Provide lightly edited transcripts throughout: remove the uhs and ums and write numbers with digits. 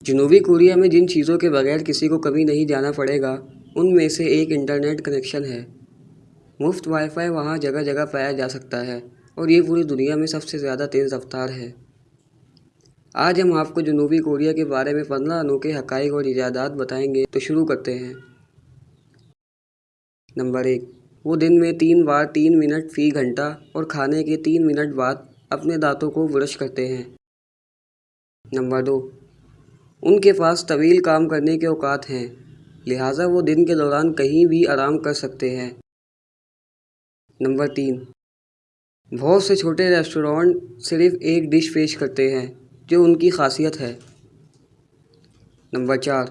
جنوبی کوریا میں جن چیزوں کے بغیر کسی کو کبھی نہیں جانا پڑے گا ان میں سے ایک انٹرنیٹ کنیکشن ہے۔ مفت وائی فائی وہاں جگہ جگہ پایا جا سکتا ہے اور یہ پوری دنیا میں سب سے زیادہ تیز رفتار ہے۔ آج ہم آپ کو جنوبی کوریا کے بارے میں 15 انوکھے حقائق اور ایجادات بتائیں گے، تو شروع کرتے ہیں۔ نمبر 1، وہ دن میں 3 بار 3 منٹ فی گھنٹہ اور کھانے کے 3 منٹ بعد اپنے دانتوں کو برش کرتے ہیں۔ نمبر 2، ان کے پاس طویل کام کرنے کے اوقات ہیں، لہٰذا وہ دن کے دوران کہیں بھی آرام کر سکتے ہیں۔ نمبر 3، بہت سے چھوٹے ریسٹورانٹ صرف ایک ڈش پیش کرتے ہیں جو ان کی خاصیت ہے۔ نمبر 4،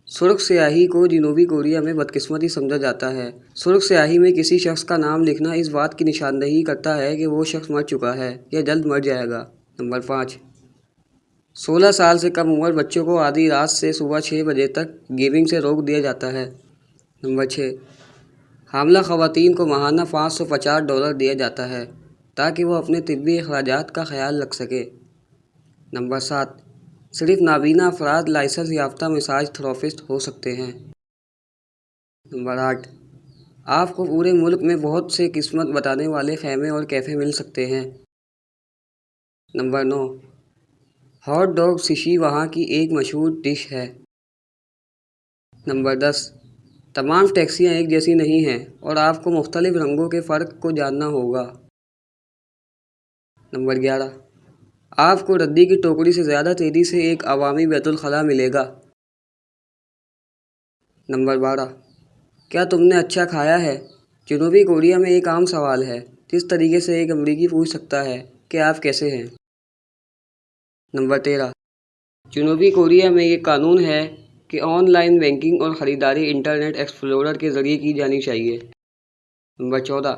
سرخ سیاہی کو جنوبی کوریا میں بدقسمتی سمجھا جاتا ہے۔ سرخ سیاہی میں کسی شخص کا نام لکھنا اس بات کی نشاندہی کرتا ہے کہ وہ شخص مر چکا ہے یا جلد مر جائے گا۔ نمبر 5، 16 سال سے کم عمر بچوں کو آدھی رات سے صبح 6 بجے تک گیمنگ سے روک دیا جاتا ہے۔ نمبر 6، حاملہ خواتین کو ماہانہ $550 دیا جاتا ہے تاکہ وہ اپنے طبی اخراجات کا خیال رکھ سکے۔ نمبر 7، صرف نابینا افراد لائسنس یافتہ مساج تھراپسٹ ہو سکتے ہیں۔ نمبر 8، آپ کو پورے ملک میں بہت سے قسمت بتانے والے خیمے اور کیفے مل سکتے ہیں۔ نمبر 9، ہاٹ ڈاگ سشی وہاں کی ایک مشہور ڈش ہے۔ نمبر 10، تمام ٹیکسیاں ایک جیسی نہیں ہیں اور آپ کو مختلف رنگوں کے فرق کو جاننا ہوگا۔ نمبر 11، آپ کو ردی کی ٹوکری سے زیادہ تیزی سے ایک عوامی بیت الخلاء ملے گا۔ نمبر 12، کیا تم نے اچھا کھایا ہے؟ جنوبی کوریا میں ایک عام سوال ہے جس طریقے سے ایک امریکی پوچھ سکتا ہے کہ آپ کیسے ہیں۔ نمبر 13، جنوبی کوریا میں یہ قانون ہے کہ آن لائن بینکنگ اور خریداری انٹرنیٹ ایکسپلورر کے ذریعے کی جانی چاہیے۔ نمبر 14،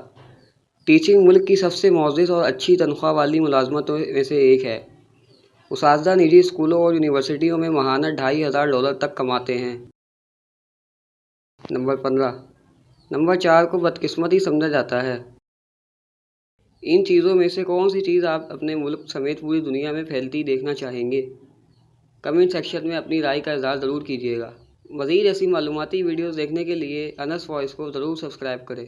ٹیچنگ ملک کی سب سے معزز اور اچھی تنخواہ والی ملازمتوں میں سے ایک ہے۔ اساتذہ نجی اسکولوں اور یونیورسٹیوں میں ماہانہ $2500 تک کماتے ہیں۔ نمبر 15، نمبر 4 کو بدقسمتی سمجھا جاتا ہے۔ ان چیزوں میں سے کون سی چیز آپ اپنے ملک سمیت پوری دنیا میں پھیلتی دیکھنا چاہیں گے؟ کمنٹ سیکشن میں اپنی رائے کا اظہار ضرور کیجیے گا۔ مزید ایسی معلوماتی ویڈیوز دیکھنے کے لیے انس وائس کو ضرور سبسکرائب کریں۔